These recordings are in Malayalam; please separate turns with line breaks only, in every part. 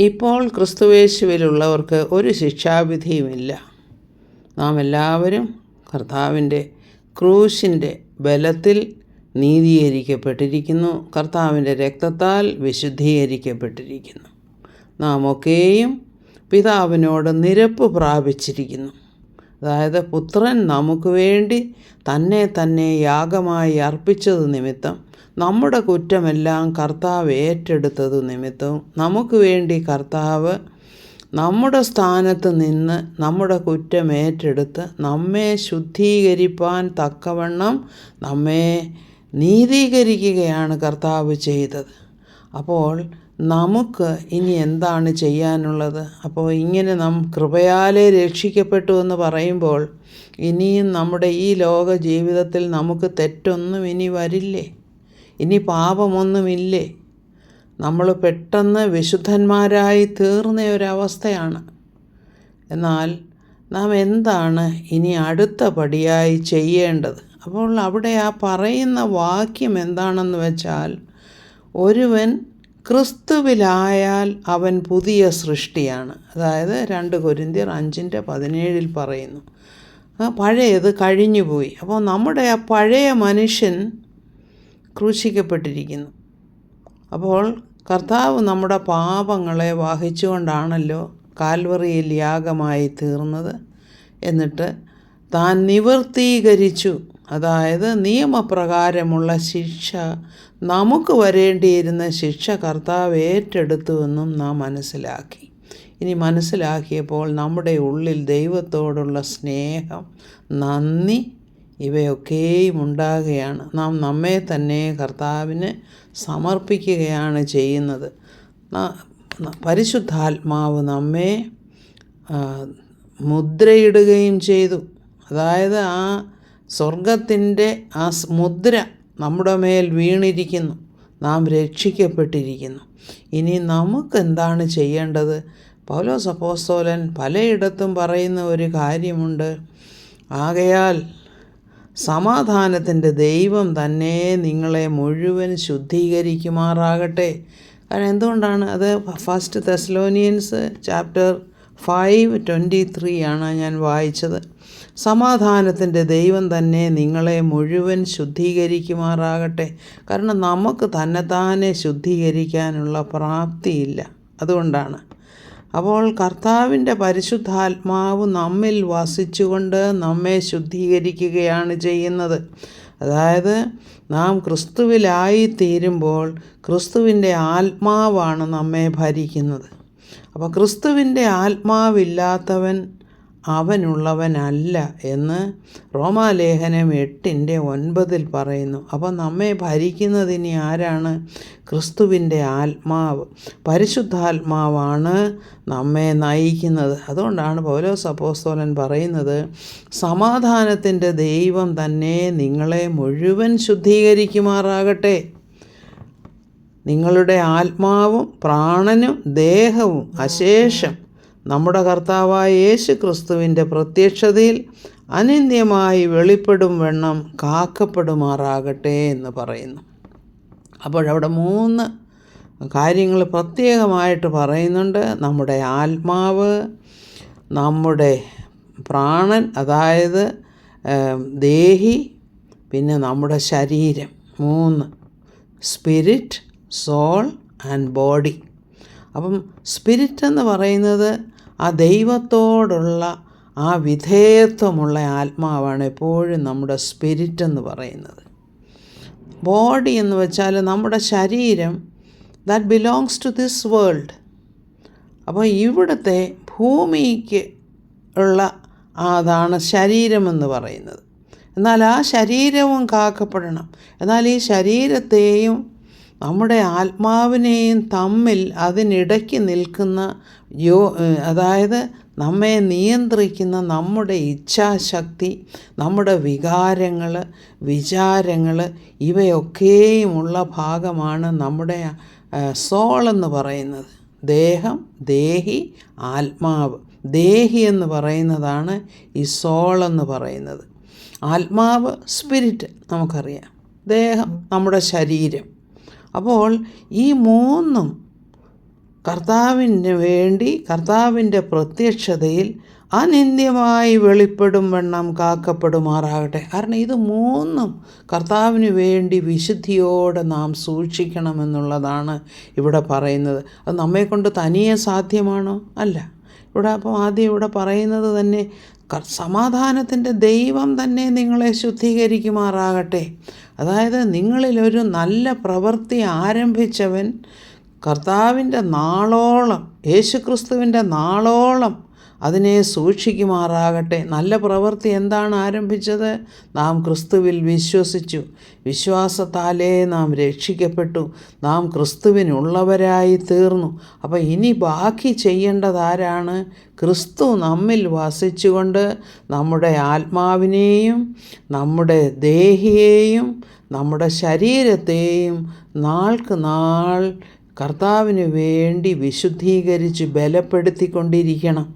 ഇപ്പോൾ ക്രിസ്തുയേശുവിലുള്ളവർക്ക് ഒരു ശിക്ഷാവിധിയുമില്ല. നാം എല്ലാവരും കർത്താവിൻ്റെ ക്രൂശിൻ്റെ ബലത്തിൽ നീതീകരിക്കപ്പെട്ടിരിക്കുന്നു. കർത്താവിൻ്റെ രക്തത്താൽ വിശുദ്ധീകരിക്കപ്പെട്ടിരിക്കുന്നു. നാം ഒക്കെയും പിതാവിനോട് നിരപ്പ് പ്രാപിച്ചിരിക്കുന്നു. അതായത് പുത്രൻ നമുക്ക് വേണ്ടി തന്നെ യാഗമായി അർപ്പിച്ചത് നിമിത്തം നമ്മുടെ കുറ്റമെല്ലാം കർത്താവ് ഏറ്റെടുത്തത് നിമിത്തവും നമുക്ക് വേണ്ടി കർത്താവ് നമ്മുടെ സ്ഥാനത്ത് നിന്ന് നമ്മുടെ കുറ്റം ഏറ്റെടുത്ത് നമ്മെ ശുദ്ധീകരിപ്പാൻ തക്കവണ്ണം നമ്മെ നീതീകരിക്കുകയാണ് കർത്താവ് ചെയ്തത്. അപ്പോൾ നമുക്ക് ഇനി എന്താണ് ചെയ്യാനുള്ളത്? അപ്പോൾ ഇങ്ങനെ നാം കൃപയാലെ രക്ഷിക്കപ്പെട്ടു എന്ന് പറയുമ്പോൾ ഇനിയും നമ്മുടെ ഈ ലോക ജീവിതത്തിൽ നമുക്ക് തെറ്റൊന്നും ഇനി വരില്ലേ? ഇനി പാപമൊന്നുമില്ലേ? നമ്മൾ പെട്ടെന്ന് വിശുദ്ധന്മാരായി തീർന്ന ഒരവസ്ഥയാണ്. എന്നാൽ നാം എന്താണ് ഇനി അടുത്ത പടിയായി ചെയ്യേണ്ടത്? അപ്പോൾ അവിടെ ആ പറയുന്ന വാക്യം എന്താണെന്ന് വെച്ചാൽ, ഒരുവൻ ക്രിസ്തുവിലായാൽ അവൻ പുതിയ സൃഷ്ടിയാണ്. അതായത് 2 കൊരിന്ത്യർ 5:17 പറയുന്നു, പഴയത് കഴിഞ്ഞുപോയി. അപ്പോൾ നമ്മുടെ ആ പഴയ മനുഷ്യൻ ക്രൂശിക്കപ്പെട്ടിരിക്കുന്നു. അപ്പോൾ കർത്താവ് നമ്മുടെ പാപങ്ങളെ വഹിച്ചുകൊണ്ടാണല്ലോ കാൽവറിയിൽ യാഗമായി തീർന്നത്. എന്നിട്ട് താൻ നിവർത്തീകരിച്ചു. അതായത് നിയമപ്രകാരമുള്ള ശിക്ഷ, നമുക്ക് വരേണ്ടിയിരുന്ന ശിക്ഷ കർത്താവ് ഏറ്റെടുത്തുവെന്നും നാം മനസ്സിലാക്കി. ഇനി മനസ്സിലാക്കിയപ്പോൾ നമ്മുടെ ഉള്ളിൽ ദൈവത്തോടുള്ള സ്നേഹം, നന്ദി ഇവയൊക്കെയും ഉണ്ടാകുകയാണ്. നാം നമ്മെ തന്നെ കർത്താവിന് സമർപ്പിക്കുകയാണ് ചെയ്യുന്നത്. പരിശുദ്ധാത്മാവ് നമ്മെ മുദ്രയിടുകയും ചെയ്തു. അതായത് ആ സ്വർഗത്തിൻ്റെ ആ മുദ്ര നമ്മുടെ മേൽ വീണിരിക്കുന്നു. നാം രക്ഷിക്കപ്പെട്ടിരിക്കുന്നു. ഇനി നമുക്കെന്താണ് ചെയ്യേണ്ടത്? പൗലോസ് അപ്പോസ്തലൻ പലയിടത്തും പറയുന്ന ഒരു കാര്യമുണ്ട്. ആകയാൽ സമാധാനത്തിൻ്റെ ദൈവം തന്നെ നിങ്ങളെ മുഴുവൻ ശുദ്ധീകരിക്കുമാറാകട്ടെ. കാരണം എന്തുകൊണ്ടാണ് അത്? 1 തെസ്സലോനിയൻസ് ചാപ്റ്റർ 5:23 ആണ് ഞാൻ വായിച്ചത്. സമാധാനത്തിൻ്റെ ദൈവം തന്നെ നിങ്ങളെ മുഴുവൻ ശുദ്ധീകരിക്കുമാറാകട്ടെ. കാരണം നമുക്ക് തന്നെത്താനെ ശുദ്ധീകരിക്കാനുള്ള പ്രാപ്തിയില്ല. അതുകൊണ്ടാണ്. അപ്പോൾ കർത്താവിൻ്റെ പരിശുദ്ധാത്മാവ് നമ്മിൽ വസിച്ചുകൊണ്ട് നമ്മെ ശുദ്ധീകരിക്കുകയാണ് ചെയ്യുന്നത്. അതായത് നാം ക്രിസ്തുവിലായി തീരുമ്പോൾ ക്രിസ്തുവിൻ്റെ ആത്മാവാണ് നമ്മെ ഭരിക്കുന്നത്. അപ്പോൾ ക്രിസ്തുവിൻ്റെ ആത്മാവില്ലാത്തവൻ അവനുള്ളവനല്ല എന്ന് റോമാലേഖനം 8:9 പറയുന്നു. അപ്പോൾ നമ്മെ ഭരിക്കുന്നതിനി ആരാണ്? ക്രിസ്തുവിൻ്റെ ആത്മാവ്, പരിശുദ്ധാത്മാവാണ് നമ്മെ നയിക്കുന്നത്. അതുകൊണ്ടാണ് പൗലോസ് അപ്പോസ്തലൻ പറയുന്നത്, സമാധാനത്തിൻ്റെ ദൈവം തന്നെ നിങ്ങളെ മുഴുവൻ ശുദ്ധീകരിക്കുമാറാകട്ടെ. നിങ്ങളുടെ ആത്മാവും പ്രാണനും ദേഹവും അശേഷം നമ്മുടെ കർത്താവായ യേശു ക്രിസ്തുവിൻ്റെ പ്രത്യക്ഷതയിൽ അനിന്ദ്യമായി വെളിപ്പെടും വണ്ണം കാക്കപ്പെടുമാറാകട്ടെ എന്ന് പറയുന്നു. അപ്പോഴവിടെ 3 കാര്യങ്ങൾ പ്രത്യേകമായിട്ട് പറയുന്നുണ്ട്. നമ്മുടെ ആത്മാവ്, നമ്മുടെ പ്രാണൻ അതായത് ദേഹി, പിന്നെ നമ്മുടെ ശരീരം. 3 സ്പിരിറ്റ്, സോൾ ആൻഡ് ബോഡി. അപ്പം സ്പിരിറ്റ് എന്ന് പറയുന്നത് ആ ദൈവത്തോടുള്ള ആ വിധേയത്വമുള്ള ആത്മാവാണ് എപ്പോഴും നമ്മുടെ സ്പിരിറ്റ് എന്ന് പറയുന്നത്. ബോഡി എന്ന് വെച്ചാൽ നമ്മുടെ ശരീരം, that belongs to this world. അപ്പോൾ ഇവിടുത്തെ ഭൂമിക്ക് ഉള്ള അതാണ് ശരീരമെന്ന് പറയുന്നത്. എന്നാൽ ആ ശരീരവും കാക്കപ്പെടണം. എന്നാൽ ഈ ശരീരത്തെയും നമ്മുടെ ആത്മാവിനെയും തമ്മിൽ അതിനിടയ്ക്ക് നിൽക്കുന്ന അതായത് നമ്മെ നിയന്ത്രിക്കുന്ന നമ്മുടെ ഇച്ഛാശക്തി, നമ്മുടെ വികാരങ്ങൾ, വിചാരങ്ങൾ, ഇവയൊക്കെയുമുള്ള ഭാഗമാണ് നമ്മുടെ സോൾ എന്ന് പറയുന്നത്. ദേഹം, ദേഹി, ആത്മാവ്. ദേഹി എന്ന് പറയുന്നതാണ് ഈ സോൾ എന്ന് പറയുന്നത്. ആത്മാവ് സ്പിരിറ്റ് നമുക്കറിയാം, ദേഹം നമ്മുടെ ശരീരം. അപ്പോൾ ഈ 3 കർത്താവിന് വേണ്ടി കർത്താവിൻ്റെ പ്രത്യക്ഷതയിൽ അനിന്ദ്യമായി വെളിപ്പെടും വണ്ണം കാക്കപ്പെടുമാറാകട്ടെ. കാരണം ഇത് മൂന്നും കർത്താവിന് വേണ്ടി വിശുദ്ധിയോടെ നാം സൂക്ഷിക്കണമെന്നുള്ളതാണ് ഇവിടെ പറയുന്നത്. അത് നമ്മെക്കൊണ്ട് തനിയെ സാധ്യമാണോ? അല്ല. ആദ്യം ഇവിടെ പറയുന്നത് തന്നെ സമാധാനത്തിൻ്റെ ദൈവം തന്നെ നിങ്ങളെ ശുദ്ധീകരിക്കുമാറാകട്ടെ. അതായത് നിങ്ങളിലൊരു നല്ല പ്രവൃത്തി ആരംഭിച്ചവൻ കർത്താവിൻ്റെ നാളോളം, യേശുക്രിസ്തുവിൻ്റെ നാളോളം അതിനെ സൂക്ഷിക്കുമാറാകട്ടെ. നല്ല പ്രവൃത്തി എന്താണ് ആരംഭിച്ചത്? നാം ക്രിസ്തുവിൽ വിശ്വസിച്ചു, വിശ്വാസത്താലേ നാം രക്ഷിക്കപ്പെട്ടു, നാം ക്രിസ്തുവിനുള്ളവരായി തീർന്നു. അപ്പോൾ ഇനി ബാക്കി ചെയ്യേണ്ടത് ആരാണ്? ക്രിസ്തു നമ്മിൽ വസിച്ചുകൊണ്ട് നമ്മുടെ ആത്മാവിനെയും നമ്മുടെ ദേഹിയെയും നമ്മുടെ ശരീരത്തെയും നാൾക്ക് നാൾ കർത്താവിന് വേണ്ടി വിശുദ്ധീകരിച്ച് ബലപ്പെടുത്തിക്കൊണ്ടിരിക്കണം.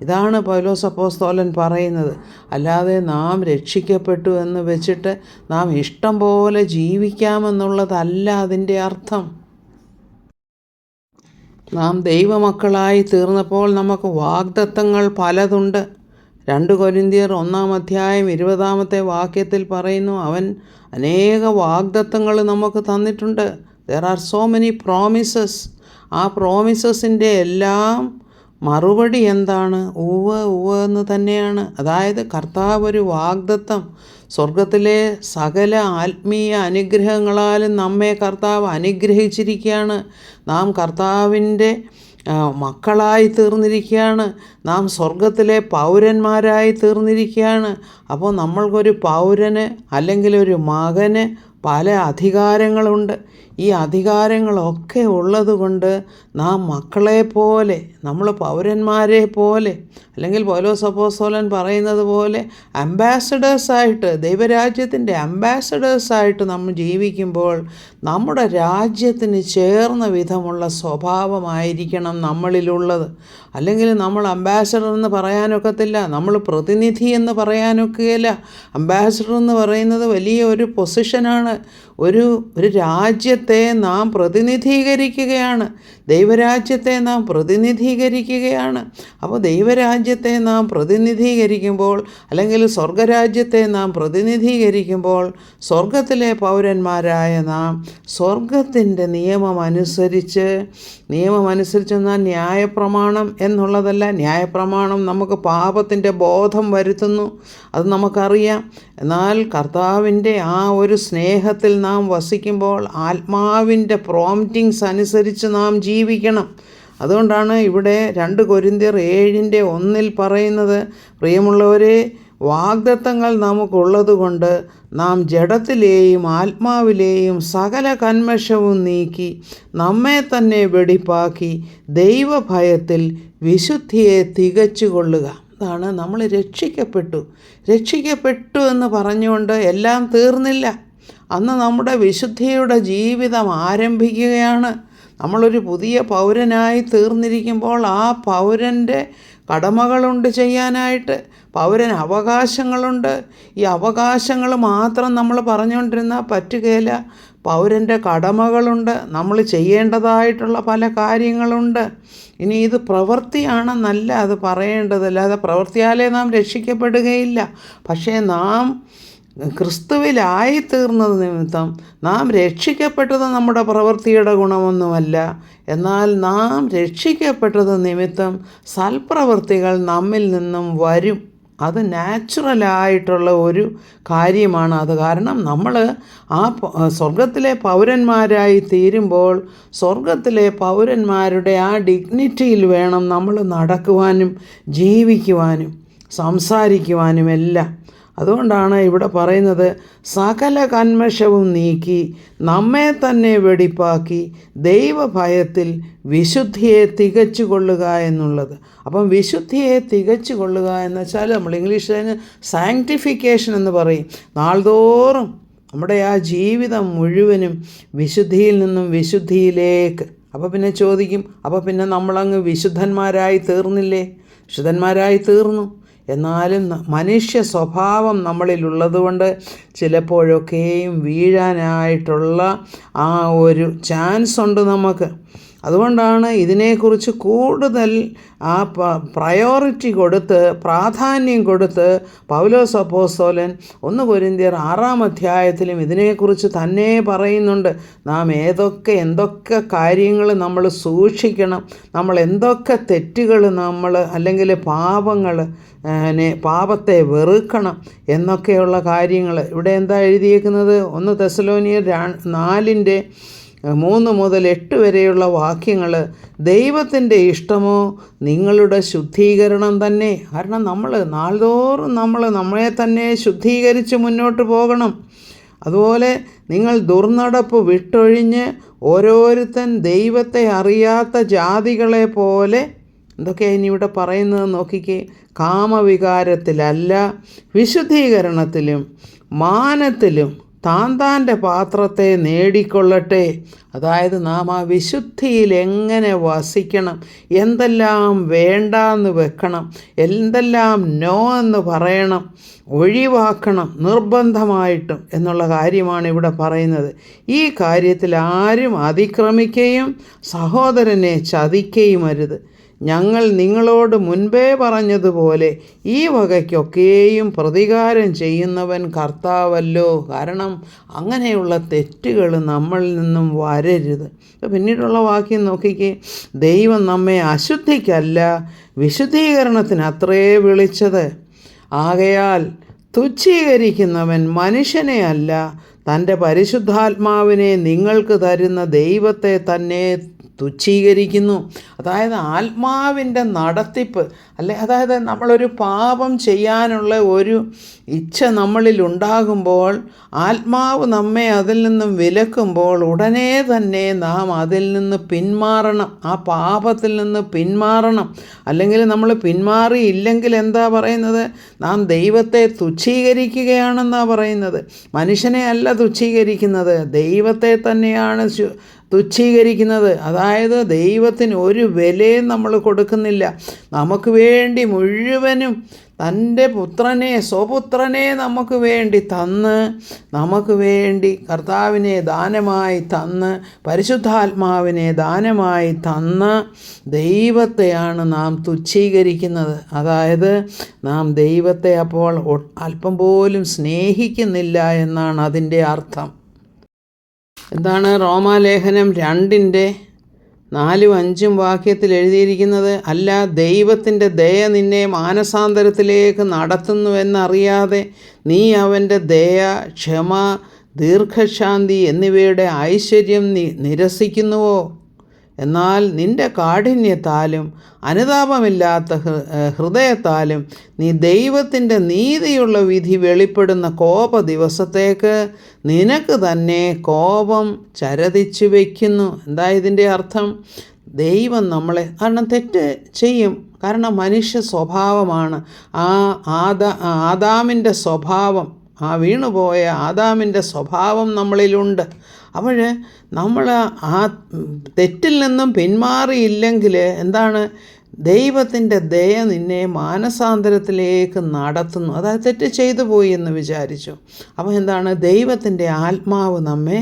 ഇതാണ് പൗലോസ് അപ്പോസ്തലൻ പറയുന്നത്. അല്ലാതെ നാം രക്ഷിക്കപ്പെട്ടു എന്ന് വെച്ചിട്ട് നാം ഇഷ്ടം പോലെ ജീവിക്കാമെന്നുള്ളതല്ല അതിൻ്റെ അർത്ഥം. നാം ദൈവമക്കളായി തീർന്നപ്പോൾ നമുക്ക് വാഗ്ദത്തങ്ങൾ പലതുണ്ട്. 2 കൊരിന്ത്യർ 1:20 പറയുന്നു, അവൻ അനേക വാഗ്ദത്തങ്ങൾ നമുക്ക് തന്നിട്ടുണ്ട്. There are so many promises. ആ പ്രോമിസസിൻ്റെ എല്ലാം മറുപടി എന്താണ്? ഉവ്വ് ഉവ്വ് എന്ന് തന്നെയാണ്. അതായത് കർത്താവ് ഒരു വാഗ്ദത്തം, സ്വർഗത്തിലെ സകല ആത്മീയ അനുഗ്രഹങ്ങളാലും നമ്മെ കർത്താവ് അനുഗ്രഹിച്ചിരിക്കുകയാണ്. നാം കർത്താവിൻ്റെ മക്കളായി തീർന്നിരിക്കുകയാണ്. നാം സ്വർഗത്തിലെ പൗരന്മാരായി തീർന്നിരിക്കുകയാണ്. അപ്പോൾ നമ്മൾക്കൊരു പൗരന് അല്ലെങ്കിൽ ഒരു മകന് പല അധികാരങ്ങളുണ്ട്. ഈ അധികാരങ്ങളൊക്കെ ഉള്ളത് കൊണ്ട് നാം മക്കളെ പോലെ, നമ്മൾ പൗരന്മാരെ പോലെ, അല്ലെങ്കിൽ പൗലോസ് അപ്പോസ്തലൻ പറയുന്നത് പോലെ അംബാസഡേഴ്സായിട്ട്, ദൈവരാജ്യത്തിൻ്റെ അംബാസഡേഴ്സായിട്ട് നമ്മൾ ജീവിക്കുമ്പോൾ നമ്മുടെ രാജ്യത്തിന് ചേർന്ന വിധമുള്ള സ്വഭാവമായിരിക്കണം നമ്മളിലുള്ളത്. അല്ലെങ്കിൽ നമ്മൾ അംബാസഡർ എന്ന് പറയാനൊക്കത്തില്ല, നമ്മൾ പ്രതിനിധി എന്ന് പറയാനൊക്കുകയില്ല. അംബാസഡർ എന്ന് പറയുന്നത് വലിയ ഒരു പൊസിഷനാണ്. ഒരു രാജ്യത്തെ നാം പ്രതിനിധീകരിക്കുകയാണ്, ദൈവരാജ്യത്തെ നാം പ്രതിനിധീകരിക്കുകയാണ്. അപ്പോൾ ദൈവരാജ്യത്തെ നാം പ്രതിനിധീകരിക്കുമ്പോൾ, അല്ലെങ്കിൽ സ്വർഗരാജ്യത്തെ നാം പ്രതിനിധീകരിക്കുമ്പോൾ, സ്വർഗത്തിലെ പൗരന്മാരായ നാം സ്വർഗത്തിൻ്റെ നിയമമനുസരിച്ചെന്നാൽ ന്യായപ്രമാണം എന്നുള്ളതല്ല. ന്യായപ്രമാണം നമുക്ക് പാപത്തിൻ്റെ ബോധം വരുത്തുന്നു, അത് നമുക്കറിയാം. എന്നാൽ കർത്താവിൻ്റെ ആ ഒരു സ്നേഹത്തിൽ നാം വസിക്കുമ്പോൾ ആത്മാവിൻ്റെ പ്രോംപ്റ്റിങ്സ് അനുസരിച്ച് നാം ജീവിക്കണം. അതുകൊണ്ടാണ് ഇവിടെ 2 കൊരിന്ത്യർ 7:1 പറയുന്നത്, പ്രിയമുള്ളവരെ, വാഗ്ദത്തങ്ങൾ നമുക്കുള്ളത് കൊണ്ട് നാം ജഡത്തിലെയും ആത്മാവിലെയും സകല കന്മഷവും നീക്കി നമ്മെ തന്നെ വെടിപ്പാക്കി ദൈവഭയത്തിൽ വിശുദ്ധിയെ തികച്ചുകൊള്ളുക. അതാണ് നമ്മൾ രക്ഷിക്കപ്പെട്ടു എന്ന് പറഞ്ഞുകൊണ്ട് എല്ലാം തീർന്നില്ല. അന്ന് നമ്മുടെ വിശുദ്ധിയുടെ ജീവിതം ആരംഭിക്കുകയാണ്. നമ്മളൊരു പുതിയ പൗരനായി തീർന്നിരിക്കുമ്പോൾ ആ പൗരൻ്റെ കടമകളുണ്ട് ചെയ്യാനായിട്ട്, പൗരന് അവകാശങ്ങളുണ്ട്. ഈ അവകാശങ്ങൾ മാത്രം നമ്മൾ പറഞ്ഞുകൊണ്ടിരുന്നാൽ പറ്റുകയില്ല. പൗരൻ്റെ കടമകളുണ്ട്, നമ്മൾ ചെയ്യേണ്ടതായിട്ടുള്ള പല കാര്യങ്ങളുണ്ട്. ഇനി ഇത് പ്രവൃത്തിയാണെന്നല്ല അത് പറയേണ്ടത്, അല്ലാതെ പ്രവൃത്തിയാലേ നാം രക്ഷിക്കപ്പെടുകയില്ല. പക്ഷേ നാം ക്രിസ്തുവിലായി തീർന്നത് നിമിത്തം നാം രക്ഷിക്കപ്പെട്ടത് നമ്മുടെ പ്രവൃത്തിയുടെ ഗുണമൊന്നുമല്ല. എന്നാൽ നാം രക്ഷിക്കപ്പെട്ടത് നിമിത്തം സൽപ്രവൃത്തികൾ നമ്മിൽ നിന്നും വരും. അത് നാച്ചുറലായിട്ടുള്ള ഒരു കാര്യമാണ്. അത് കാരണം നമ്മൾ ആ സ്വർഗത്തിലെ പൗരന്മാരായി തീരുമ്പോൾ സ്വർഗത്തിലെ പൗരന്മാരുടെ ആ ഡിഗ്നിറ്റിയിൽ വേണം നമ്മൾ നടക്കുവാനും ജീവിക്കുവാനും സംസാരിക്കുവാനും എല്ലാം. അതുകൊണ്ടാണ് ഇവിടെ പറയുന്നത്, സകല കന്മഷവും നീക്കി നമ്മെ തന്നെ വെടിപ്പാക്കി ദൈവഭയത്തിൽ വിശുദ്ധിയെ തികച്ചുകൊള്ളുക എന്നുള്ളത്. അപ്പം വിശുദ്ധിയെ തികച്ചുകൊള്ളുക എന്ന് വെച്ചാൽ നമ്മൾ ഇംഗ്ലീഷിൽ സാങ്ക്ടിഫിക്കേഷൻ എന്ന് പറയും. നാൾതോറും നമ്മുടെ ആ ജീവിതം മുഴുവനും വിശുദ്ധിയിൽ നിന്നും വിശുദ്ധിയിലേക്ക്. അപ്പോൾ പിന്നെ ചോദിക്കും, അപ്പോൾ പിന്നെ നമ്മളങ്ങ് വിശുദ്ധന്മാരായി തീർന്നില്ലേ? വിശുദ്ധന്മാരായി തീർന്നു. എന്നാലും മനുഷ്യ സ്വഭാവം നമ്മളിലുള്ളതുകൊണ്ട് ചിലപ്പോഴൊക്കെയും വീഴാനായിട്ടുള്ള ആ ഒരു ചാൻസ് ഉണ്ട് നമുക്ക്. അതുകൊണ്ടാണ് ഇതിനെക്കുറിച്ച് കൂടുതൽ ആ പ്രയോറിറ്റി കൊടുത്ത്, പ്രാധാന്യം കൊടുത്ത് പൗലോസ് അപ്പോസ്തലൻ 1 കൊരിന്ത്യർ 6-ാം അധ്യായത്തിലും ഇതിനെക്കുറിച്ച് തന്നെ പറയുന്നുണ്ട്. നാം എന്തൊക്കെ കാര്യങ്ങൾ നമ്മൾ സൂക്ഷിക്കണം, നമ്മൾ എന്തൊക്കെ തെറ്റുകൾ അല്ലെങ്കിൽ പാപത്തെ വെറുക്കണം എന്നൊക്കെയുള്ള കാര്യങ്ങൾ. ഇവിടെ എന്താ എഴുതിയേക്കുന്നത്? 1 തെസ്സലോനിയർ 4:3 മുതൽ 8 വരെയുള്ള വാക്യങ്ങൾ, ദൈവത്തിൻ്റെ ഇഷ്ടമോ നിങ്ങളുടെ ശുദ്ധീകരണം തന്നെ. കാരണം നമ്മൾ നാൾതോറും നമ്മളെ തന്നെ ശുദ്ധീകരിച്ച് മുന്നോട്ട് പോകണം. അതുപോലെ നിങ്ങൾ ദുർനടപ്പ് വിട്ടൊഴിഞ്ഞ് ഓരോരുത്തൻ ദൈവത്തെ അറിയാത്ത ജാതികളെ പോലെ, എന്തൊക്കെയാണ് ഇനി ഇവിടെ പറയുന്നത് നോക്കിക്കേ, കാമവികാരത്തിലല്ല, വിശുദ്ധീകരണത്തിലും മാനത്തിലും താൻ്റെ പാത്രത്തെ നേടിക്കൊള്ളട്ടെ. അതായത് നാം ആ വിശുദ്ധിയിൽ എങ്ങനെ വസിക്കണം, എന്തെല്ലാം വേണ്ടാന്ന് വെക്കണം, എന്തെല്ലാം നോ എന്ന് പറയണം, ഒഴിവാക്കണം നിർബന്ധമായിട്ടും എന്നുള്ള കാര്യമാണ് ഇവിടെ പറയുന്നത്. ഈ കാര്യത്തിൽ ആരും അതിക്രമിക്കുകയും സഹോദരനെ ചതിക്കുകയും അരുത്. ഞങ്ങൾ നിങ്ങളോട് മുൻപേ പറഞ്ഞതുപോലെ ഈ വകയ്ക്കൊക്കെയും പ്രതികാരം ചെയ്യുന്നവൻ കർത്താവല്ലോ. കാരണം അങ്ങനെയുള്ള തെറ്റുകൾ നമ്മളിൽ നിന്നും വരരുത്. പിന്നീടുള്ള വാക്യം നോക്കിക്കേ, ദൈവം നമ്മെ അശുദ്ധിക്കല്ല വിശുദ്ധീകരണത്തിന് അത്രേ വിളിച്ചത്. ആകയാൽ തുച്ഛീകരിക്കുന്നവൻ മനുഷ്യനെ അല്ല, തൻ്റെ പരിശുദ്ധാത്മാവിനെ നിങ്ങൾക്ക് തരുന്ന ദൈവത്തെ തന്നെ തുച്ഛീകരിക്കുന്നു. അതായത് ആത്മാവിൻ്റെ നടത്തിപ്പ് അതായത് നമ്മളൊരു പാപം ചെയ്യാനുള്ള ഒരു ഇച്ഛ നമ്മളിൽ ഉണ്ടാകുമ്പോൾ, ആത്മാവ് നമ്മെ അതിൽ നിന്നും വിലക്കുമ്പോൾ ഉടനെ തന്നെ നാം അതിൽ നിന്ന് പിന്മാറണം, ആ പാപത്തിൽ നിന്ന് പിന്മാറണം. അല്ലെങ്കിൽ നമ്മൾ പിന്മാറിയില്ലെങ്കിൽ എന്താ പറയുന്നത്? നാം ദൈവത്തെ തുച്ഛീകരിക്കുകയാണെന്നാണ് പറയുന്നത്. മനുഷ്യനെ അല്ല തുച്ഛീകരിക്കുന്നത്, ദൈവത്തെ തന്നെയാണ് തുച്ഛീകരിക്കുന്നത്. അതായത് ദൈവത്തിന് ഒരു വിലയും നമ്മൾ കൊടുക്കുന്നില്ല. നമുക്ക് വേണ്ടി മുഴുവനും തൻ്റെ സ്വപുത്രനെ നമുക്ക് വേണ്ടി തന്ന്, നമുക്ക് വേണ്ടി കർത്താവിനെ ദാനമായി തന്ന്, പരിശുദ്ധാത്മാവിനെ ദാനമായി തന്ന ദൈവത്തെയാണ് നാം തുച്ഛീകരിക്കുന്നത്. അതായത് നാം ദൈവത്തെ അപ്പോൾ അല്പം പോലും സ്നേഹിക്കുന്നില്ല എന്നാണ് അതിൻ്റെ അർത്ഥം. എന്താണ് റോമാലേഖനം 2:4-5 വാക്യത്തിൽ എഴുതിയിരിക്കുന്നത്? അല്ല, ദൈവത്തിൻ്റെ ദയ നിന്നെ മാനസാന്തരത്തിലേക്ക് നടത്തുന്നുവെന്നറിയാതെ നീ അവൻ്റെ ദയ, ക്ഷമ, ദീർഘശാന്തി എന്നിവയുടെ ഐശ്വര്യം നിരസിക്കുന്നുവോ? എന്നാൽ നിൻ്റെ കാഠിന്യത്താലും അനുതാപമില്ലാത്ത ഹൃദയത്താലും നീ ദൈവത്തിൻ്റെ നീതിയുള്ള വിധി വെളിപ്പെടുന്ന കോപ ദിവസത്തേക്ക് നിനക്ക് തന്നെ കോപം ചരതിച്ചു വയ്ക്കുന്നു. എന്താ ഇതിൻ്റെ അർത്ഥം? ദൈവം നമ്മളെ, കാരണം തെറ്റ് ചെയ്യും, കാരണം മനുഷ്യ സ്വഭാവമാണ്. ആദാമിൻ്റെ സ്വഭാവം, വീണുപോയ ആദാമിൻ്റെ സ്വഭാവം നമ്മളിലുണ്ട്. അപ്പോൾ നമ്മൾ ആ തെറ്റിൽ നിന്നും പിന്മാറിയില്ലെങ്കിൽ എന്താണ്? ദൈവത്തിൻ്റെ ദയ നിന്നെ മാനസാന്തരത്തിലേക്ക് നടത്തുന്നു. അതായത് തെറ്റ് ചെയ്തു പോയി എന്ന് വിചാരിച്ചു. അപ്പോൾ എന്താണ്? ദൈവത്തിൻ്റെ ആത്മാവ് നമ്മെ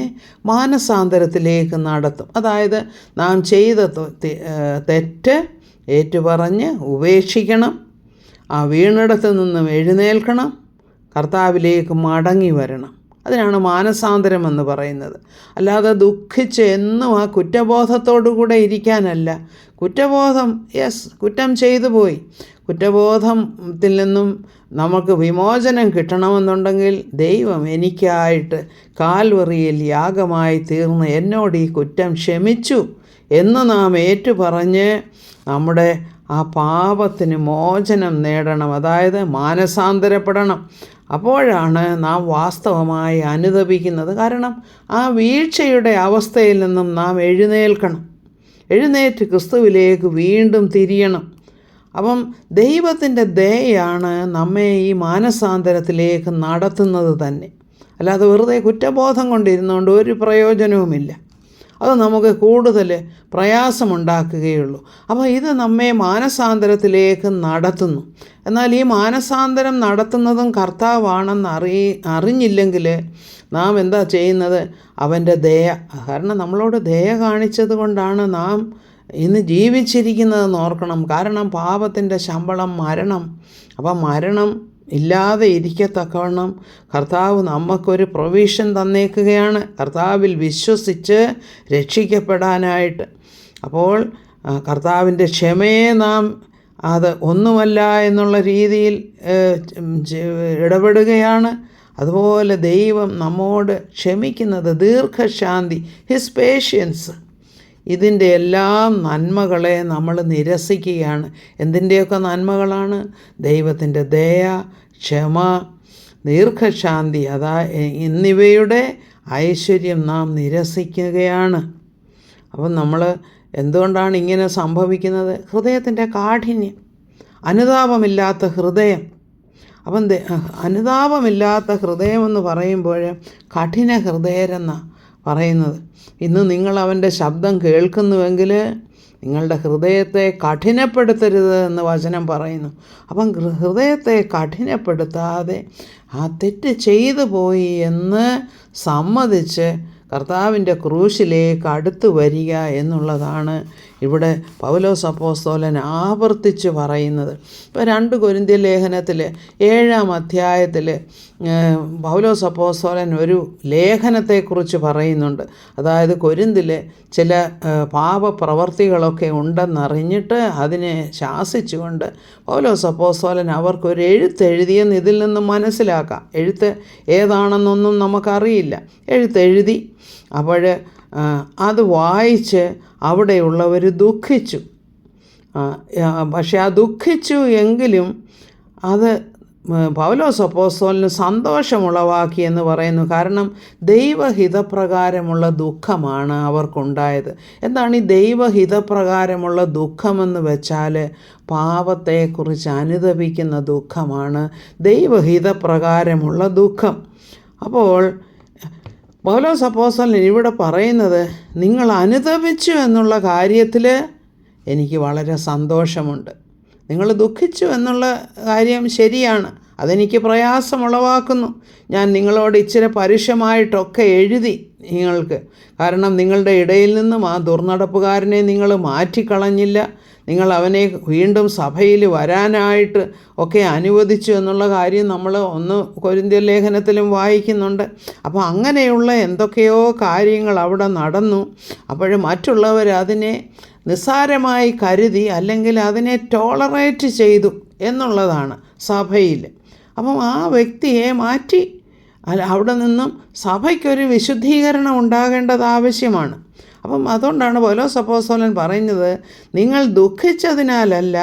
മാനസാന്തരത്തിലേക്ക് നടത്തും. അതായത് നാം ചെയ്ത തെറ്റ് ഏറ്റുപറഞ്ഞ് ഉപേക്ഷിക്കണം, ആ വീണിടത്ത് നിന്നും എഴുന്നേൽക്കണം, കർത്താവിലേക്ക് മടങ്ങി വരണം. അതിനാണ് മാനസാന്തരം എന്ന് പറയുന്നത്. അല്ലാതെ ദുഃഖിച്ച് എന്നും ആ കുറ്റബോധത്തോടു കൂടെ ഇരിക്കാനല്ല. കുറ്റബോധം, കുറ്റം ചെയ്തു പോയി, കുറ്റബോധത്തിൽ നിന്നും നമുക്ക് വിമോചനം കിട്ടണമെന്നുണ്ടെങ്കിൽ ദൈവം എനിക്കായിട്ട് കാൽവറിയിൽ യാഗമായി തീർന്ന് എന്നോട് ഈ കുറ്റം ക്ഷമിച്ചു എന്ന് നാം ഏറ്റുപറഞ്ഞ് നമ്മുടെ ആ പാപത്തിന് മോചനം നേടണം. അതായത് മാനസാന്തരപ്പെടണം. അപ്പോഴാണ് നാം വാസ്തവമായി അനുതപിക്കുന്നത്. കാരണം ആ വീഴ്ചയുടെ അവസ്ഥയിൽ നിന്നും നാം എഴുന്നേറ്റ് ക്രിസ്തുവിലേക്ക് വീണ്ടും തിരിയണം. അപ്പം ദൈവത്തിൻ്റെ ദയയാണ് നമ്മെ ഈ മാനസാന്തരത്തിലേക്ക് നടത്തുന്നത് തന്നെ. അല്ലാതെ വെറുതെ കുറ്റബോധം കൊണ്ടിരുന്നുകൊണ്ട് ഒരു പ്രയോജനവുമില്ല. അത് നമുക്ക് കൂടുതൽ പ്രയാസമുണ്ടാക്കുകയുള്ളൂ. അപ്പോൾ ഇത് നമ്മെ മാനസാന്തരത്തിലേക്ക് നടത്തുന്നു. എന്നാൽ ഈ മാനസാന്തരം നടത്തുന്നതും കർത്താവാണെന്ന് അറിഞ്ഞില്ലെങ്കിൽ നാം എന്താ ചെയ്യുന്നത്? അവൻ്റെ ദയ, കാരണം നമ്മളോട് ദയ കാണിച്ചത് കൊണ്ടാണ് നാം ഇന്ന് ജീവിച്ചിരിക്കുന്നതെന്ന് ഓർക്കണം. കാരണം പാപത്തിൻ്റെ ശമ്പളം മരണം. അപ്പം മരണം ഇല്ലാതെ ഇരിക്കത്തക്കവണ്ണം കർത്താവ് നമുക്കൊരു പ്രൊവിഷൻ തന്നേക്കുകയാണ്, കർത്താവിൽ വിശ്വസിച്ച് രക്ഷിക്കപ്പെടാനായിട്ട്. അപ്പോൾ കർത്താവിൻ്റെ ക്ഷമയെ നാം അത് ഒന്നുമല്ല എന്നുള്ള രീതിയിൽ ഇടപെടുകയാണ്. അതുപോലെ ദൈവം നമ്മോട് ക്ഷമിക്കുന്നത് ദീർഘശാന്തി, ഹിസ് പേഷ്യൻസ്, ഇതിൻ്റെ എല്ലാം നന്മകളെ നമ്മൾ നിരസിക്കുകയാണ്. എന്തിൻ്റെയൊക്കെ നന്മകളാണ്? ദൈവത്തിൻ്റെ ദയ, ക്ഷമ, ദീർഘശാന്തി എന്നിവയുടെ ഐശ്വര്യം നാം നിരസിക്കുകയാണ്. അപ്പം നമ്മൾ എന്തുകൊണ്ടാണ് ഇങ്ങനെ സംഭവിക്കുന്നത്? ഹൃദയത്തിൻ്റെ കാഠിന്യം, അനുതാപമില്ലാത്ത ഹൃദയം. അപ്പം അനുതാപമില്ലാത്ത ഹൃദയമെന്ന് പറയുമ്പോൾ കഠിന ഹൃദയരെന്നാണ് പറയുന്നത്. ഇന്ന് നിങ്ങൾ അവൻ്റെ ശബ്ദം കേൾക്കുന്നുവെങ്കിൽ നിങ്ങളുടെ ഹൃദയത്തെ കഠിനപ്പെടുത്തരുത് എന്ന് വചനം പറയുന്നു. അപ്പം ഹൃദയത്തെ കഠിനപ്പെടുത്താതെ ആ തെറ്റ് ചെയ്തു പോയി എന്ന് സമ്മതിച്ച് കർത്താവിൻ്റെ ക്രൂശിലേക്ക് അടുത്ത് വരിക എന്നുള്ളതാണ് ഇവിടെ പൗലോസ് അപ്പോസ്തലൻ ആവർത്തിച്ച് പറയുന്നത്. ഇപ്പോൾ 2 കൊരിന്ത്യർ ലേഖനത്തിൽ 7-ാം അധ്യായത്തിൽ പൗലോസ് അപ്പോസ്തലൻ ഒരു ലേഖനത്തെക്കുറിച്ച് പറയുന്നുണ്ട്. അതായത് കൊരിന്തിൽ ചില പാപപ്രവർത്തികളൊക്കെ ഉണ്ടെന്നറിഞ്ഞിട്ട് അതിനെ ശാസിച്ചുകൊണ്ട് പൗലോസ് അപ്പോസ്തലൻ അവർക്കൊരു എഴുത്തെഴുതിയെന്ന് ഇതിൽ നിന്നും മനസ്സിലാക്കാം. എഴുത്ത് ഏതാണെന്നൊന്നും നമുക്കറിയില്ല. എഴുത്തെഴുതി. അപ്പോൾ അത് വായിച്ച് അവിടെയുള്ളവർ ദുഃഖിച്ചു. പക്ഷെ ആ ദുഃഖിച്ചു എങ്കിലും അത് പൗലോസ് അപ്പോസ്തലന് സന്തോഷമുളവാക്കി എന്ന് പറയുന്നു. കാരണം ദൈവഹിതപ്രകാരമുള്ള ദുഃഖമാണ് അവർക്കുണ്ടായത്. എന്താണ് ഈ ദൈവഹിതപ്രകാരമുള്ള ദുഃഖമെന്ന് വെച്ചാൽ? പാപത്തെക്കുറിച്ച് അനുതപിക്കുന്ന ദുഃഖമാണ് ദൈവഹിതപ്രകാരമുള്ള ദുഃഖം. അപ്പോൾ പൗലോസ് അപ്പോസ്തലൻ ഇവിടെ പറയുന്നത്, നിങ്ങൾ അനുതപിച്ചു എന്നുള്ള കാര്യത്തിൽ എനിക്ക് വളരെ സന്തോഷമുണ്ട്. നിങ്ങൾ ദുഃഖിച്ചു എന്നുള്ള കാര്യം ശരിയാണ്, അതെനിക്ക് പ്രയാസമുളവാക്കുന്നു. ഞാൻ നിങ്ങളോട് ഇച്ചിരി പരുഷമായിട്ടൊക്കെ എഴുതി നിങ്ങൾക്ക്. കാരണം നിങ്ങളുടെ ഇടയിൽ നിന്നും ആ ദുർനടപ്പുകാരനെ നിങ്ങൾ മാറ്റിക്കളഞ്ഞില്ല. നിങ്ങൾ അവനെ വീണ്ടും സഭയിൽ വരാനായിട്ട് ഒക്കെ അനുവദിച്ചു എന്നുള്ള കാര്യം നമ്മൾ 1 കൊരിന്ത്യർ ലേഖനത്തിലും വായിക്കുന്നുണ്ട്. അപ്പോൾ അങ്ങനെയുള്ള എന്തൊക്കെയോ കാര്യങ്ങൾ അവിടെ നടന്നു. അപ്പോൾ മറ്റുള്ളവർ അതിനെ നിസ്സാരമായി കരുതി, അല്ലെങ്കിൽ അതിനെ ടോളറേറ്റ് ചെയ്തു എന്നുള്ളതാണ് സഭയിൽ. അപ്പം ആ വ്യക്തിയെ മാറ്റി അവിടെ നിന്നും സഭയ്ക്കൊരു വിശുദ്ധീകരണം ഉണ്ടാകേണ്ടത് ആവശ്യമാണ്. അപ്പം അതുകൊണ്ടാണ് പൗലോസ് അപ്പോസ്തലൻ പറയുന്നത്, നിങ്ങൾ ദുഃഖിച്ചതിനാലല്ല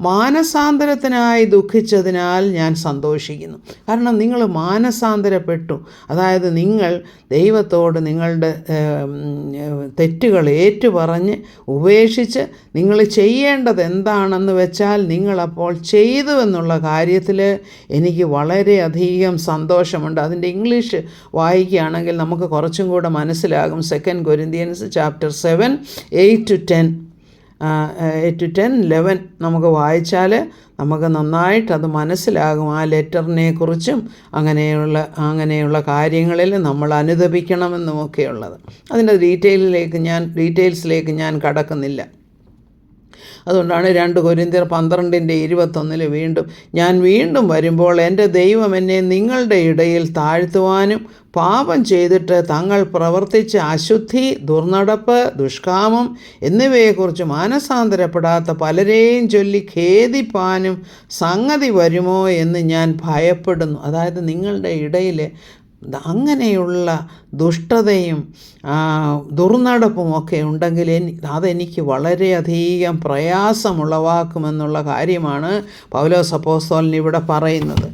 മാനസാന്തരത്തിനായി ദുഃഖിച്ചതിനാൽ ഞാൻ സന്തോഷിക്കുന്നു. കാരണം നിങ്ങൾ മാനസാന്തരപ്പെട്ടു. അതായത് നിങ്ങൾ ദൈവത്തോട് നിങ്ങളുടെ തെറ്റുകൾ ഏറ്റുപറഞ്ഞ് ഉപേക്ഷിച്ച് നിങ്ങൾ ചെയ്യേണ്ടത് എന്താണെന്ന് വെച്ചാൽ നിങ്ങളപ്പോൾ ചെയ്തു എന്നുള്ള കാര്യത്തിൽ എനിക്ക് വളരെയധികം സന്തോഷമുണ്ട്. അതിൻ്റെ ഇംഗ്ലീഷ് വായിക്കുകയാണെങ്കിൽ നമുക്ക് കുറച്ചും കൂടെ മനസ്സിലാകും. 2 കൊരിന്ത്യൻസ് ചാപ്റ്റർ 7 8-10 11 നമുക്ക് വായിച്ചാൽ നമുക്ക് നന്നായിട്ടത് മനസ്സിലാകും. ആ ലെറ്ററിനെ കുറിച്ചും അങ്ങനെയുള്ള കാര്യങ്ങളിൽ നമ്മൾ അനുതപിക്കണമെന്നുമൊക്കെയുള്ളത്. അതിൻ്റെ ഡീറ്റെയിൽസിലേക്ക് ഞാൻ കടക്കുന്നില്ല. അതുകൊണ്ടാണ് 2 കൊരിന്ത്യർ 12:21 വീണ്ടും, ഞാൻ വീണ്ടും വരുമ്പോൾ എൻ്റെ ദൈവം എന്നെ നിങ്ങളുടെ ഇടയിൽ താഴ്ത്തുവാനും പാപം ചെയ്തിട്ട് തങ്ങൾ പ്രവർത്തിച്ച അശുദ്ധി, ദുർനടപ്പ്, ദുഷ്കാമം എന്നിവയെക്കുറിച്ച് മാനസാന്തരപ്പെടാത്ത പലരെയും ചൊല്ലി ഖേദിപ്പാനും സംഗതി വരുമോ എന്ന് ഞാൻ ഭയപ്പെടുന്നു. അതായത് നിങ്ങളുടെ ഇടയിൽ അങ്ങനെയുള്ള ദുഷ്ടതയും ദുർനടപ്പുമൊക്കെ ഉണ്ടെങ്കിൽ അതെനിക്ക് വളരെയധികം പ്രയാസമുളവാക്കുമെന്നുള്ള കാര്യമാണ് പൗലോസ് അപ്പോസ്തലൻ ഇവിടെ പറയുന്നത്.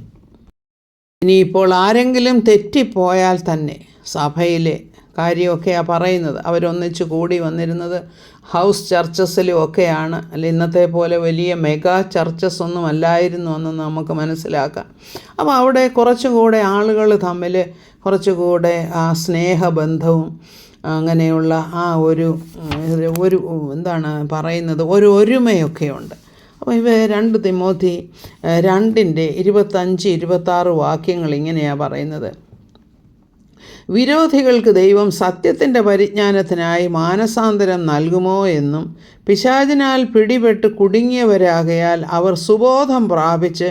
ഇനിയിപ്പോൾ ആരെങ്കിലും തെറ്റിപ്പോയാൽ തന്നെ സഭയിലെ കാര്യമൊക്കെയാണ് പറയുന്നത്. അവരൊന്നിച്ച് കൂടി വന്നിരുന്നത് ഹൗസ് ചർച്ചസിലും ഒക്കെയാണ്. അല്ല, ഇന്നത്തെ പോലെ വലിയ മെഗാ ചർച്ചസ് ഒന്നും അല്ലായിരുന്നു എന്ന് നമുക്ക് മനസ്സിലാക്കാം. അപ്പോൾ അവിടെ കുറച്ചുകൂടെ ആളുകൾ തമ്മിൽ കുറച്ചുകൂടെ ആ സ്നേഹബന്ധവും അങ്ങനെയുള്ള ആ ഒരു ഒരു എന്താണ് പറയുന്നത്, ഒരു ഒരുമയൊക്കെയുണ്ട്. അപ്പോൾ ഇവ 2 തിമോത്തി 2:25-26 വാക്യങ്ങൾ ഇങ്ങനെയാണ് പറയുന്നത്: വിരോധികൾക്ക് ദൈവം സത്യത്തിൻ്റെ പരിജ്ഞാനത്തിനായി മാനസാന്തരം നൽകുമോ എന്നും പിശാചിനാൽ പിടിപെട്ട് കുടുങ്ങിയവരാകയാൽ അവർ സുബോധം പ്രാപിച്ച്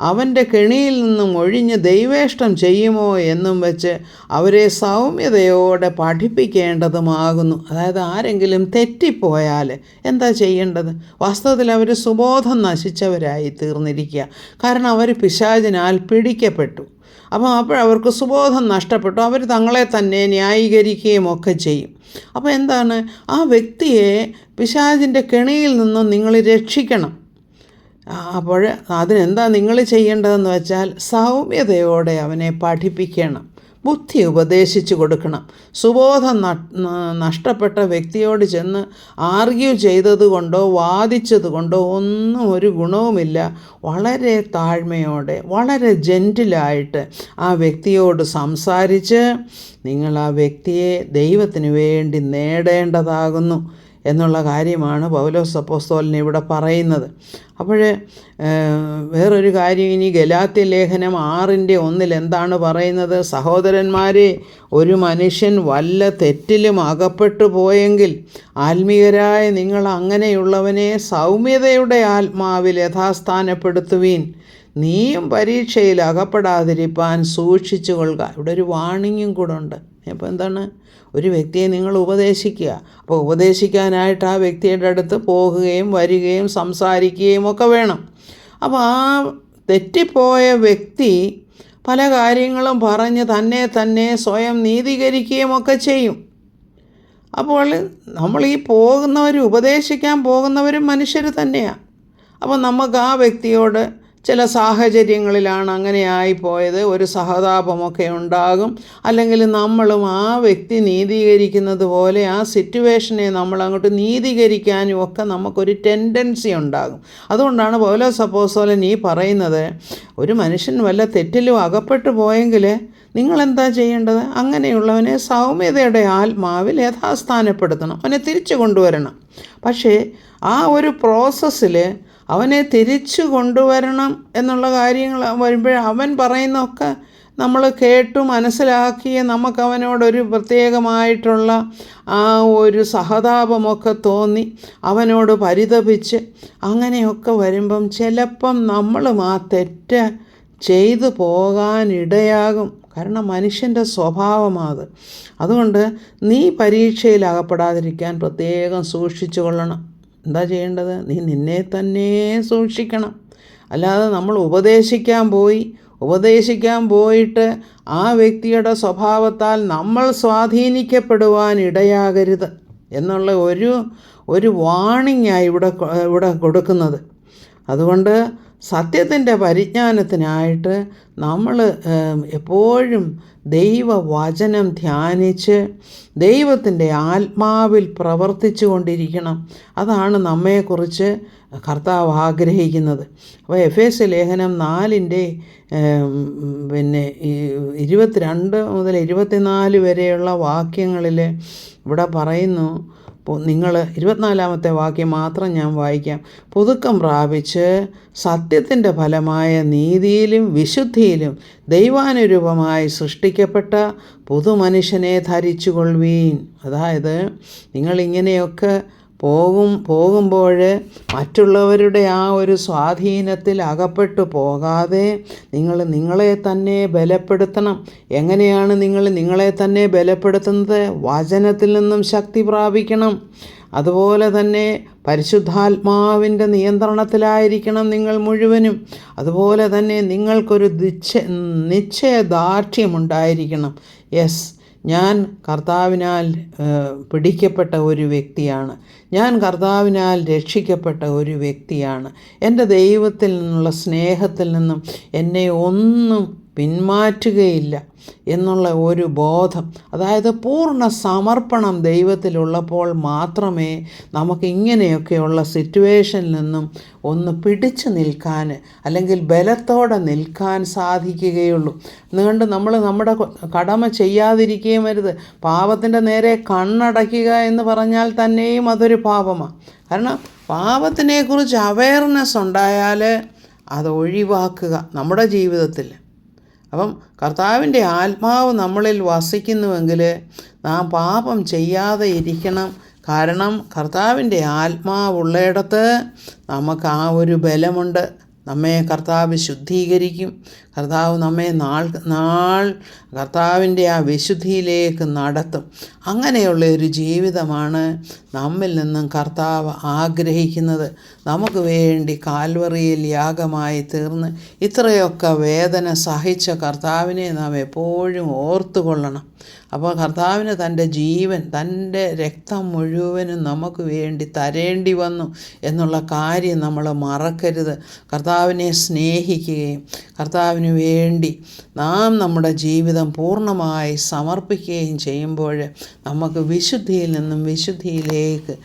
അവൻ്റെ കെണിയിൽ നിന്നും ഒഴിഞ്ഞ് ദൈവേഷ്ടം ചെയ്യുമോ എന്നും വെച്ച് അവരെ സൗമ്യതയോടെ പഠിപ്പിക്കേണ്ടതുമാകുന്നു. അതായത് ആരെങ്കിലും തെറ്റിപ്പോയാൽ എന്താ ചെയ്യേണ്ടത്? വാസ്തവത്തിൽ അവർ സുബോധം നശിച്ചവരായി തീർന്നിരിക്കുക. കാരണം അവർ പിശാചിനാൽ പിടിക്കപ്പെട്ടു. അപ്പോഴവർക്ക് സുബോധം നഷ്ടപ്പെട്ടു. അവർ തങ്ങളെ തന്നെ ന്യായീകരിക്കുകയും ഒക്കെ ചെയ്യും. അപ്പോൾ എന്താണ്, ആ വ്യക്തിയെ പിശാചിൻ്റെ കെണിയിൽ നിന്നും നിങ്ങൾ രക്ഷിക്കണം. അപ്പോൾ അതിനെന്താ നിങ്ങൾ ചെയ്യേണ്ടതെന്ന് വെച്ചാൽ സൗമ്യതയോടെ അവനെ പഠിപ്പിക്കണം, ബുദ്ധി ഉപദേശിച്ചു കൊടുക്കണം. സുബോധം നഷ്ടപ്പെട്ട വ്യക്തിയോട് ചെന്ന് ആർഗ്യൂ ചെയ്തതുകൊണ്ടോ വാദിച്ചതുകൊണ്ടോ ഒന്നും ഒരു ഗുണവുമില്ല. വളരെ താഴ്മയോടെ, വളരെ ജെൻറ്റിലായിട്ട് ആ വ്യക്തിയോട് സംസാരിച്ച് നിങ്ങൾ ആ വ്യക്തിയെ ദൈവത്തിന് വേണ്ടി നേടേണ്ടതാകുന്നു എന്നുള്ള കാര്യമാണ് പൗലോസ് അപ്പോസ്തലൻ ഇവിടെ പറയുന്നത്. അപ്പോൾ വേറൊരു കാര്യം, ഇനി ഗലാത്യ ലേഖനം 6:1 എന്താണ് പറയുന്നത്? സഹോദരന്മാരെ, ഒരു മനുഷ്യൻ വല്ല തെറ്റിലും അകപ്പെട്ടു പോയെങ്കിൽ ആത്മീയരായ നിങ്ങൾ അങ്ങനെയുള്ളവനെ സൗമ്യതയുടെ ആത്മാവിൽ യഥാസ്ഥാനപ്പെടുത്തുവീൻ. നീയും പരീക്ഷയിൽ അകപ്പെടാതിരിപ്പാൻ സൂക്ഷിച്ചു കൊള്ളുക. ഇവിടെ ഒരു വാണിങ്ങും കൂടെ ഉണ്ട്. അപ്പോൾ എന്താണ്, ഒരു വ്യക്തിയെ നിങ്ങൾ ഉപദേശിക്കുക. അപ്പോൾ ഉപദേശിക്കാനായിട്ട് ആ വ്യക്തിയുടെ അടുത്ത് പോകുകയും വരികയും സംസാരിക്കുകയും ഒക്കെ വേണം. അപ്പോൾ ആ തെറ്റിപ്പോയ വ്യക്തി പല കാര്യങ്ങളും പറഞ്ഞ് തന്നെ സ്വയം നീതീകരിക്കുകയും ഒക്കെ ചെയ്യും. അപ്പോൾ നമ്മൾ ഈ ഉപദേശിക്കാൻ പോകുന്നവരും മനുഷ്യർ തന്നെയാണ്. അപ്പോൾ നമുക്ക് ആ വ്യക്തിയോട് ചില സാഹചര്യങ്ങളിലാണ് അങ്ങനെ ആയിപ്പോയത്, ഒരു സഹതാപമൊക്കെ ഉണ്ടാകും. അല്ലെങ്കിൽ നമ്മളും ആ വ്യക്തി നീതീകരിക്കുന്നത് പോലെ ആ സിറ്റുവേഷനെ നമ്മൾ അങ്ങോട്ട് നീതീകരിക്കാനും ഒക്കെ നമുക്കൊരു ടെൻഡൻസി ഉണ്ടാകും. അതുകൊണ്ടാണ് പൗലോസ് അപ്പോസ്തലൻ ഈ പറയുന്നത്, ഒരു മനുഷ്യൻ വല്ല തെറ്റിലും അകപ്പെട്ടു പോയെങ്കിൽ നിങ്ങളെന്താ ചെയ്യേണ്ടത്? അങ്ങനെയുള്ളവനെ സൗമ്യതയുടെ ആത്മാവിൽ യഥാസ്ഥാനപ്പെടുത്തണം, അവനെ തിരിച്ചു കൊണ്ടുവരണം. പക്ഷേ ആ ഒരു പ്രോസസ്സിൽ അവനെ തിരിച്ചു കൊണ്ടുവരണം എന്നുള്ള കാര്യങ്ങൾ വരുമ്പോൾ അവൻ പറയുന്നതൊക്കെ നമ്മൾ കേട്ടു മനസ്സിലാക്കി നമുക്കവനോടൊരു പ്രത്യേകമായിട്ടുള്ള ആ ഒരു സഹതാപമൊക്കെ തോന്നി അവനോട് പരിതപിച്ച് അങ്ങനെയൊക്കെ വരുമ്പം ചിലപ്പം നമ്മളും ആ തെറ്റ് ചെയ്തു പോകാനിടയാകും. കാരണം മനുഷ്യൻ്റെ സ്വഭാവമാണ്. അതുകൊണ്ട് നീ പരീക്ഷയിൽ അകപ്പെടാതിരിക്കാൻ പ്രത്യേകം സൂക്ഷിച്ചു കൊള്ളണം. എന്താ ചെയ്യേണ്ടത്? നീ നിന്നെ തന്നെ സൂക്ഷിക്കണം. അല്ലാതെ നമ്മൾ ഉപദേശിക്കാൻ പോയിട്ട് ആ വ്യക്തിയുടെ സ്വഭാവത്താൽ നമ്മൾ സ്വാധീനിക്കപ്പെടുവാൻ ഇടയാകരുത് എന്നുള്ള ഒരു വാണിങ്ങാണ് ഇവിടെ കൊടുക്കുന്നത്. അതുകൊണ്ട് സത്യത്തിൻ്റെ പരിജ്ഞാനത്തിനായിട്ട് നമ്മൾ എപ്പോഴും ദൈവവചനം ധ്യാനിച്ച് ദൈവത്തിൻ്റെ ആത്മാവിൽ പ്രവർത്തിച്ചു കൊണ്ടിരിക്കണം. അതാണ് നമ്മെക്കുറിച്ച് കർത്താവ് ആഗ്രഹിക്കുന്നത്. അപ്പോൾ എഫേസ്യ ലേഖനം 4 22 മുതൽ 24 വരെയുള്ള വാക്യങ്ങളിൽ ഇവിടെ പറയുന്നു. നിങ്ങൾ 24-ാമത്തെ വാക്യം മാത്രം ഞാൻ വായിക്കാം. പുതുക്കം പ്രാപിച്ച് സത്യത്തിൻ്റെ ഫലമായ നീതിയിലും വിശുദ്ധിയിലും ദൈവാനുരൂപമായി സൃഷ്ടിക്കപ്പെട്ട പുതുമനുഷ്യനെ ധരിച്ചു കൊള്ളുവീൻ. അതായത് നിങ്ങളിങ്ങനെയൊക്കെ പോകുമ്പോൾ മറ്റുള്ളവരുടെ ആ ഒരു സ്വാധീനത്തിൽ അകപ്പെട്ടു പോകാതെ നിങ്ങൾ നിങ്ങളെ തന്നെ ബലപ്പെടുത്തണം. എങ്ങനെയാണ് നിങ്ങൾ നിങ്ങളെ തന്നെ ബലപ്പെടുത്തുന്നത്? വചനത്തിൽ നിന്നും ശക്തി പ്രാപിക്കണം. അതുപോലെ തന്നെ പരിശുദ്ധാത്മാവിൻ്റെ നിയന്ത്രണത്തിലായിരിക്കണം നിങ്ങൾ മുഴുവനും. അതുപോലെ തന്നെ നിങ്ങൾക്കൊരു നിശ്ചയദാർഢ്യമുണ്ടായിരിക്കണം. യെസ്, ഞാൻ കർത്താവിനാൽ പിടിക്കപ്പെട്ട ഒരു വ്യക്തിയാണ്, ഞാൻ കർത്താവിനാൽ രക്ഷിക്കപ്പെട്ട ഒരു വ്യക്തിയാണ്. എൻ്റെ ദൈവത്തിൽ നിന്നുള്ള സ്നേഹത്തിൽ നിന്നും എന്നെ ഒന്നും പിന്മാറ്റുകയില്ല എന്നുള്ള ഒരു ബോധം, അതായത് പൂർണ്ണ സമർപ്പണം ദൈവത്തിലുള്ളപ്പോൾ മാത്രമേ നമുക്ക് ഇങ്ങനെയൊക്കെയുള്ള സിറ്റുവേഷനിൽ നിന്നും ഒന്ന് പിടിച്ചു നിൽക്കാൻ അല്ലെങ്കിൽ ബലത്തോടെ നിൽക്കാൻ സാധിക്കുകയുള്ളൂ. അതുകൊണ്ട് നമ്മൾ നമ്മുടെ കടമ ചെയ്യാതിരിക്കുകയും വരുത്. പാപത്തിൻ്റെ നേരെ കണ്ണടയ്ക്കുക എന്ന് പറഞ്ഞാൽ തന്നെയും അതൊരു പാപമാണ്. കാരണം പാപത്തിനെക്കുറിച്ച് അവയർനെസ് ഉണ്ടായാൽ അത് ഒഴിവാക്കുക നമ്മുടെ ജീവിതത്തിൽ. അപ്പം കർത്താവിൻ്റെ ആത്മാവ് നമ്മളിൽ വസിക്കുന്നുവെങ്കിൽ നാം പാപം ചെയ്യാതെ ഇരിക്കണം. കാരണം കർത്താവിൻ്റെ ആത്മാവുള്ളിടത്ത് നമുക്ക് ആ ഒരു ബലമുണ്ട്. നമ്മെ കർത്താവ് ശുദ്ധീകരിക്കും. കർത്താവ് നമ്മെ നാൾ കർത്താവിൻ്റെ ആ വിശുദ്ധിയിലേക്ക് നടത്തും. അങ്ങനെയുള്ള ഒരു ജീവിതമാണ് നമ്മിൽ നിന്നും കർത്താവ് ആഗ്രഹിക്കുന്നത്. നമുക്ക് വേണ്ടി കാൽവറിയിൽ യാഗമായി തീർന്ന് ഇത്രയൊക്കെ വേദന സഹിച്ച കർത്താവിനെ നാം എപ്പോഴും ഓർത്തുകൊള്ളണം. അപ്പോൾ കർത്താവിന് തൻ്റെ ജീവൻ, തൻ്റെ രക്തം മുഴുവനും നമുക്ക് വേണ്ടി തരേണ്ടി വന്നു എന്നുള്ള കാര്യം നമ്മൾ മറക്കരുത്. കർത്താവിനെ സ്നേഹിക്കുകയും കർത്താവിന് വേണ്ടി നാം നമ്മുടെ ജീവിതം പൂർണ്ണമായി സമർപ്പിക്കുകയും ചെയ്യുമ്പോൾ നമുക്ക് വിശുദ്ധിയിൽ നിന്നും വിശുദ്ധിയിലേക്ക്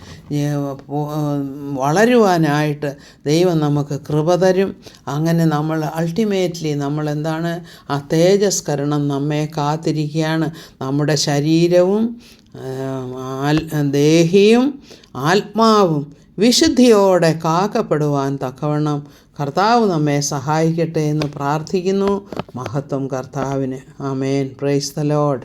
വളരുവാനായിട്ട് ദൈവം നമുക്ക് കൃപ തരും. അങ്ങനെ നമ്മൾ അൾട്ടിമേറ്റ്ലി നമ്മളെന്താണ്, ആ തേജസ്കരണം നമ്മെ കാത്തിരിക്കുകയാണ്. നമ്മുടെ ശരീരവും ദേഹിയും ആത്മാവും വിശുദ്ധിയോടെ കാക്കപ്പെടുവാൻ തക്കവണ്ണം കർത്താവ് നമ്മെ സഹായിക്കട്ടെ എന്ന് പ്രാർത്ഥിക്കുന്നു. മഹത്വം കർത്താവിന്. ആമേൻ. Praise the Lord.